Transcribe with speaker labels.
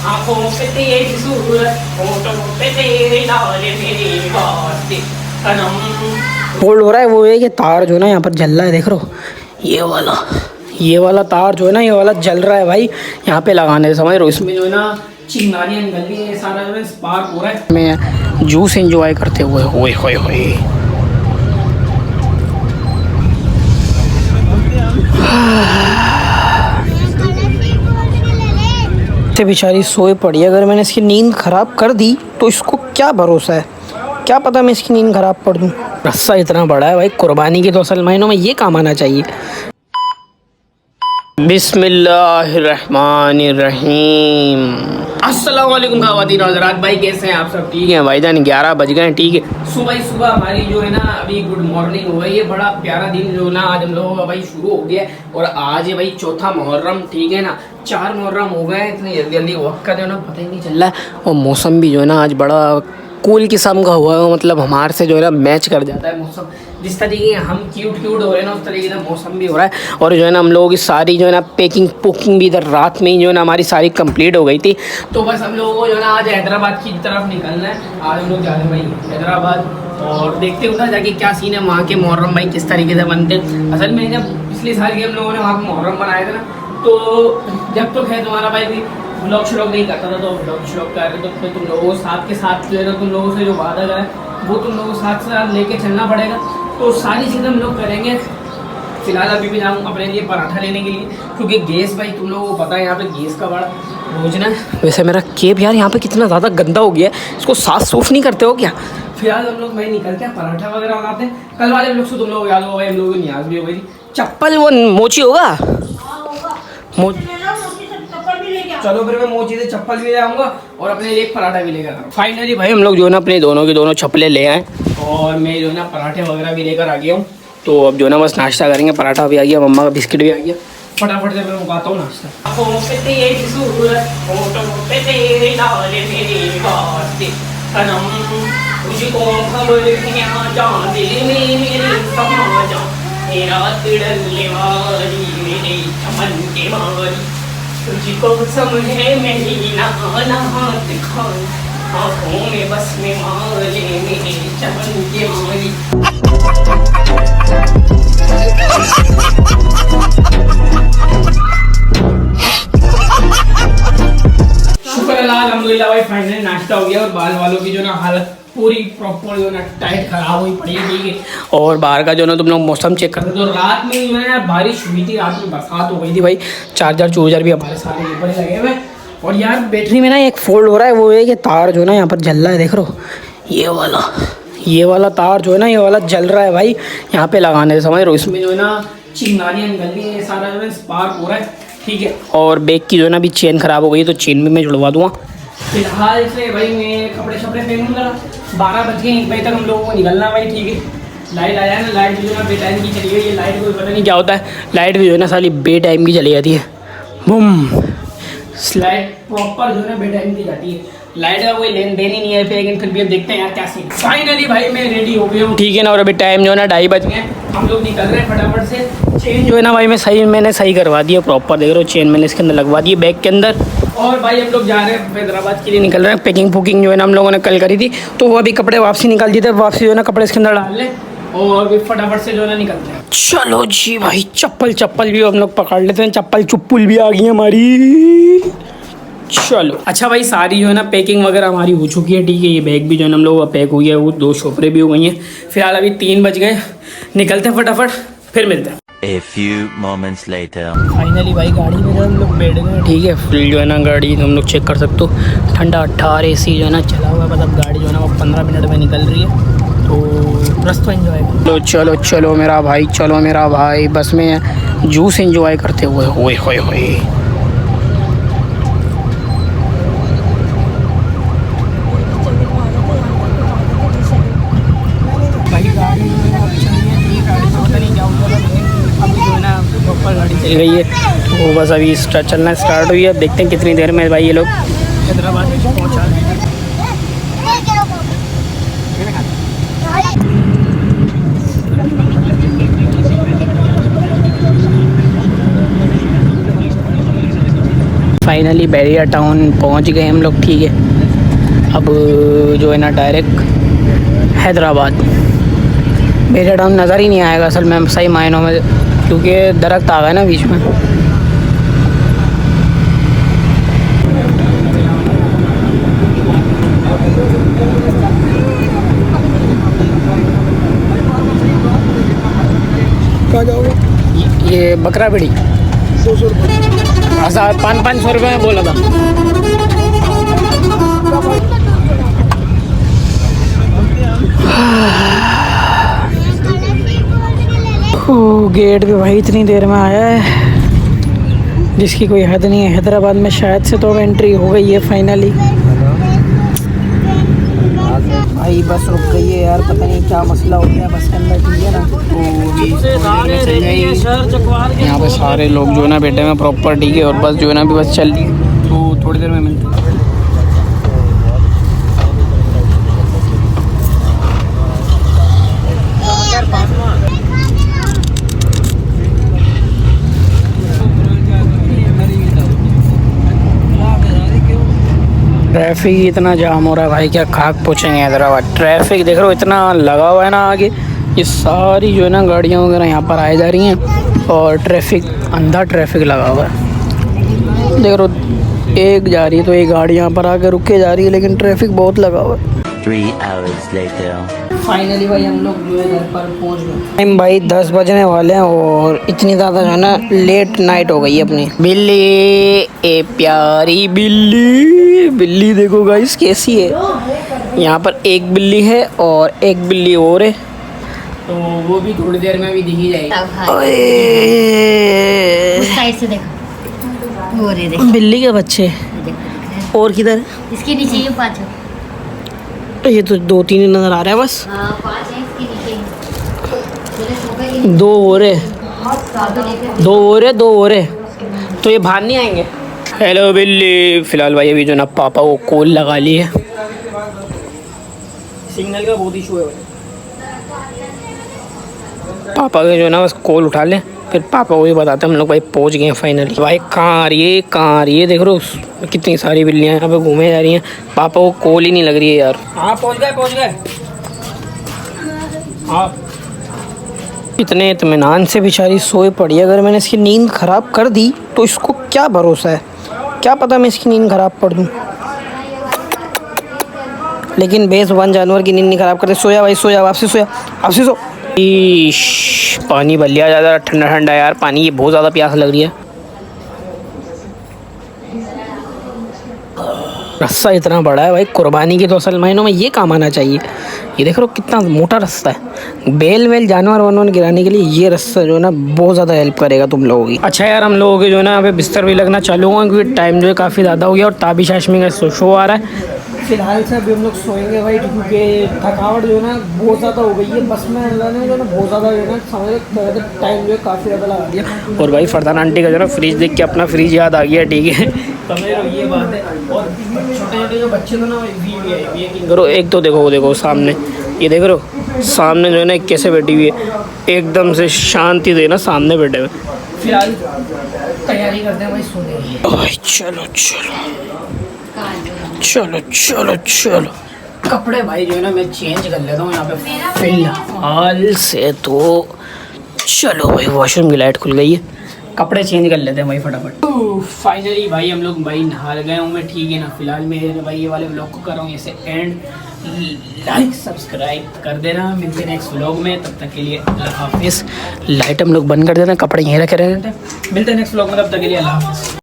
Speaker 1: आंखों पे तेरी सूरत, होठों पे तेरे लाल मेरे वास्ते सनम। होल्ड हो रहा है वो है कि तार जो है ना यहाँ पर जल रहा है, देख रहे हो ये वाला तार जो है ना, ये वाला जल रहा है भाई, यहाँ पे लगाने समझ रहे हो। इसमें जो है ना चिंगारियाँ निकल रही है, सारा जो है स्पार्क हो रहा है। मैं जूस एंजॉय करते हुए होए होए होए। बेचारी सोए पड़ी है, अगर मैंने इसकी नींद ख़राब कर दी तो इसको क्या भरोसा है, क्या पता मैं इसकी नींद ख़राब कर दूँ। रस्सा इतना बड़ा है भाई, कुर्बानी की तो असल मायनों में ये काम आना चाहिए। बिस्मिल्लाहिर्रहमानिर्रहीम। अस्सलाम वालेकुम ख़वातीन हज़रात, भाई कैसे हैं आप सब? ठीक हैं भाईजान, 11 बज गए हैं। ठीक है, सुबह ही सुबह हमारी जो है ना अभी गुड मॉर्निंग हो गई है। बड़ा प्यारा दिन जो ना आज हम लोगों का भाई शुरू हो गया है। और आज है भाई चौथा मुहर्रम, ठीक है ना, 4 मुहर्रम हो गए हैं। इतनी जल्दी जल्दी वक्त का जो है ना पता ही नहीं चल रहा है। और मौसम भी जो है ना आज बड़ा कूल किस्म का हुआ है, मतलब हमारे से जो है ना मैच कर जाता है मौसम। जिस तरीके हम क्यूट हो रहे हैं ना, उस तरीके से मौसम भी हो रहा है। और जो है ना हम लोगों की सारी जो है ना पैकिंग भी इधर रात में ही जो है ना हमारी सारी कंप्लीट हो गई थी। तो बस हम लोगों को जो है ना आज हैदराबाद की तरफ निकलना है। आज हम लोग जा रहे हैं भाई हैदराबाद, और देखते हैं उधर जाके क्या सीन है, वहाँ के मुहर्रम भाई किस तरीके से बनते हैं। असल में जब पिछले साल के हम लोगों ने वहाँ के मुहर्रम बनाए थे ना, तो जब तो खैर तुम्हारा भाई भी व्लॉग श्लॉग नहीं करता था, तो व्लॉग श्लॉग कर रहे, तो फिर तुम लोगों के साथ जो है ना तुम लोगों से जो वादा करा है वो तुम लोगों के साथ लेके चलना पड़ेगा। तो सारी चीज़ें हम लोग करेंगे। फिलहाल अभी भी जाऊँ अपने लिए पराठा लेने के लिए, क्योंकि गैस भाई तुम लोगों को पता है यहाँ पे गैस का बड़ा रोजना है। वैसे मेरा केप यार यहाँ पे कितना ज़्यादा गंदा हो गया है, इसको साफ सूफ नहीं करते हो क्या? फिलहाल हम लोग भाई निकलते हैं, पराठा वगैरह बनाते हैं। कल वाले लोग से तुम लोग याद हो भाई, हम लोगों की न्याज भी हो गई थी। चप्पल वो मोची होगा, चलो फिर मैं मोची से चप्पल भी ले आऊँगा और अपने लिए पराठा भी लेकर आऊँ। फाइनली भाई हम लोग जो है ना अपने दोनों की दोनों चप्पलें ले आए, और मैं जो है ना पराठे वगैरह भी लेकर आ गया हूँ। तो अब जो है ना बस नाश्ता करेंगे। पराठा भी आ गया, मम्मा का बिस्किट भी आ गया। फटाफट से मैं मुकाता हूँ नाश्ता। तुझको समझे मेरी ना दिखाई, आँखों में बस में मारे मेरे चमन के मारी। शुक्र अल्हम्दुलिल्लाह भाई, फाइनली नाश्ता हो गया। और बाल वालों की जो ना हालत पूरी प्रॉपर जो ना टाइट खराब हुई पड़ी है, ठीक है। और बाहर का जो ना तुम लोग मौसम चेक करते तो रात में जो है यार बारिश हुई थी, रात में बरसात हो गई थी भाई। चार्जर भी हमारे सारे ऊपर लगे हुए। और यार बैटरी में ना एक फोल्ड हो रहा है, वो है कि तार जो है ना यहाँ पर जल रहा है, देख रहे हो ये वाला तार जो है ना, ये वाला जल रहा है भाई, यहाँ पे लगाने से समझ रहे हो। इसमें जो है ना चिंगारियाँ निकल रही है, सारा जो है स्पार्क हो रहा है, ठीक है। और बैग की जो है ना अभी चेन खराब हो गई, तो चेन भी मैं जुड़वा दूँगा। फिलहाल से भाई मैं कपड़े शपड़े पहनूँगा। 12 बज गए, 1 बजे तक हम लोगों को निकलना भाई, ठीक है। लाइट आया है ना, लाइट भी जो है ना बे टाइम की चली गई है। लाइट को पता नहीं क्या होता है, लाइट भी जो है ना साली बे टाइम की चली जाती है। बूम, लाइट प्रॉपर जो है ना बे टाइम की जाती है। लाइट का कोई लेन देन ही नहीं है, लेकिन फिर भी अब देखते हैं यार क्या सीन। फाइनली भाई मैं रेडी हो गया हूँ, ठीक है ना। और अभी टाइम जो है ना 2:30 बज गए, हम लोग निकल रहे हैं फटाफट से। चेन जो है ना भाई मैंने सही करवा दिया प्रॉपर, देख रहे हो चेन मैंने इसके अंदर लगवा दी बैग के अंदर। और भाई हम लोग जा रहे हैं हैदराबाद के लिए, निकल रहे हैं। पैकिंग पुकिंग जो है ना हम लोगों ने कल करी थी, तो वो अभी कपड़े वापसी निकाल दिए थे। वापसी जो है ना कपड़े इसके अंदर डाल लें और भी फटाफट से जो है ना निकलते हैं। चलो जी भाई, चप्पल भी हम लोग पकड़ लेते हैं। चप्पल भी आ गई हमारी, चलो। अच्छा भाई सारी जो है ना पैकिंग वगैरह हमारी हो चुकी है, ठीक है। ये बैग भी जो है ना हम लोग का पैक हो गया है, वो 2 शोपरें भी हो गई हैं। फिलहाल अभी 3 बज गए, निकलते हैं फटाफट, फिर मिलते हैं।
Speaker 2: A few moments later.
Speaker 1: Finally भाई गाड़ी में जो हम लोग बैठ गए, ठीक है। फुल जो है ना गाड़ी हम लोग चेक कर सकते हो, ठंडा 18 AC जो है ना चला हुआ है। मतलब गाड़ी जो है ना वो 15 मिनट में निकल रही है, तो रास्ता एंजॉय करो। चलो मेरा भाई, बस में जूस एंजॉय करते हुए होए होए होए। गाड़ी चल गई है, तो बस अभी चलना स्टार्ट हुई है। अब देखते हैं कितनी देर में भाई ये लोग हैदराबाद पहुँचा देंगे। फाइनली बैरिया टाउन पहुंच गए हम लोग, ठीक है। अब जो है ना डायरेक्ट हैदराबाद। बैरिया टाउन नज़र ही नहीं आएगा असल में सही मायनों में, क्योंकि दरख्त आ गए ना बीच में।
Speaker 3: कहाँ जाओगे?
Speaker 1: ये बकरा बिड़ी 500 रुपये में बोला था। गेट भी भाई इतनी देर में आया है जिसकी कोई हद नहीं है। हैदराबाद में शायद से तो एंट्री हो गई है फाइनली। भाई बस रुक गई है यार, पता नहीं क्या मसला हो गया बस के अंदर, ठीक है ना। तो यहाँ पे सारे लोग जो है ना बैठे हुए प्रॉपर, ठीक है। और बस जो है ना अभी बस चल रही है, तो थोड़ी देर में मिलते हैं। ट्रैफिक इतना जाम हो रहा है भाई, क्या खाक पूछेंगे हैदराबाद। ट्रैफिक देख रहे हो इतना लगा हुआ है ना आगे, ये सारी जो है ना गाड़ियाँ वगैरह यहाँ पर आ जा रही हैं और ट्रैफिक अंधा ट्रैफिक लगा हुआ है। देख रहे हो एक जा रही है तो एक गाड़ी यहाँ पर आके रुक के जा रही है, लेकिन ट्रैफिक बहुत लगा हुआ है।
Speaker 2: 3 hours later.
Speaker 1: फाइनली भाई हम लोग जो है घर पर पहुंच गए। टाइम भाई 10 बजने वाले हैं और इतनी ज़्यादा जो है ना लेट नाइट हो गई है अपनी। बिल्ली, ए प्यारी बिल्ली, बिल्ली देखो गाइस कैसी है। यहाँ पर एक बिल्ली है और एक बिल्ली और है, तो वो भी थोड़ी देर में भी दिखी जाएगी।
Speaker 4: उस साइड से देखो, वो रे देखो
Speaker 1: बिल्ली के बच्चे और किधर?
Speaker 4: इसके नीचे ये 5 है।
Speaker 1: ये तो 2-3 नजर आ रहा है बस।
Speaker 4: 5 है इसके नीचे।
Speaker 1: दो और है, दो और है, तो ये बाहर नहीं आएंगे। हेलो बिल्ली। फिलहाल भाई अभी जो ना पापा को कॉल लगा ली है, सिग्नल का बहुत इशू है भाई। पापा के जो ना बस कॉल उठा लें, फिर पापा को भी बताते हैं हम लोग भाई पहुंच गए हैं फाइनली। भाई कहाँ आ रही है देख रहे हो कितनी सारी बिल्लियाँ यहाँ पे घूमे जा रही हैं। पापा को कॉल ही नहीं लग रही है यार। हाँ पहुँच गए। हाँ इतने इत्मीनान से बेचारी सोए पड़ी है। अगर मैंने इसकी नींद ख़राब कर दी तो इसको क्या भरोसा है, क्या पता मैं इसकी नींद ख़राब कर दूँ। लेकिन बेज़ुबान जानवर की नींद नहीं ख़राब करते। सोया भाई सोया, वापसी सो। पानी भर लिया ज़्यादा ठंडा ठंडा यार पानी, ये बहुत ज़्यादा प्यास लग रही है। रास्ता इतना बड़ा है भाई, कुर्बानी की तो असल मायनों में ये काम आना चाहिए। ये देख रहे हो कितना मोटा रास्ता है। बेल वेल जानवर वानवर गिराने के लिए ये रास्ता जो है ना बहुत ज़्यादा हेल्प करेगा तुम लोगों की। अच्छा यार हम लोगों के जो है ना यहाँ पे बिस्तर भी लगना चालू हुआ, क्योंकि टाइम जो है काफ़ी ज़्यादा हो गया और ताबिश आशमी का शो आ रहा है। फिलहाल से अभी हम लोग सोएंगे भाई, क्योंकि थकावट जो है ना बहुत ज़्यादा हो गई है। बस में अल्लाह ने जो है ना बहुत ज़्यादा जो है ना समझ टाइम जो है काफ़ी ज़्यादा लगा दिया। और भाई फरदान आंटी का जो है ना फ्रिज देख के अपना फ्रिज याद आ गया, ठीक है। समझ लो ये बात है। और छोटे जो बच्चे थे ना करो, एक तो देखो सामने, ये देख रहे हो सामने जो है ना कैसे बैठी हुई है, एकदम से शांति से ना सामने बैठे हुए। फिलहाल तैयारी करते हैं भाई सोने की। चलो कपड़े भाई जो है ना मैं चेंज कर लेता हूँ यहाँ पे फिलहाल से। तो चलो भाई वॉशरूम की लाइट खुल गई है, कपड़े चेंज कर लेते हैं भाई फटाफट। फाइनली भाई हम लोग भाई नहा गए हूँ मैं, ठीक है ना। फिलहाल मैं भाई ये वाले व्लॉग को कर रहा हूँ ऐसे एंड। लाइक सब्सक्राइब कर देना, मिलते हैं नेक्स्ट व्लॉग में, तब तक के लिए अल्लाह हाफिज़। लाइट हम लोग बंद कर देते हैं, कपड़े यहीं रखे रहते हैं। मिलते हैं नेक्स्ट व्लॉग में, तब तक के लिए अल्लाह हाफिज़।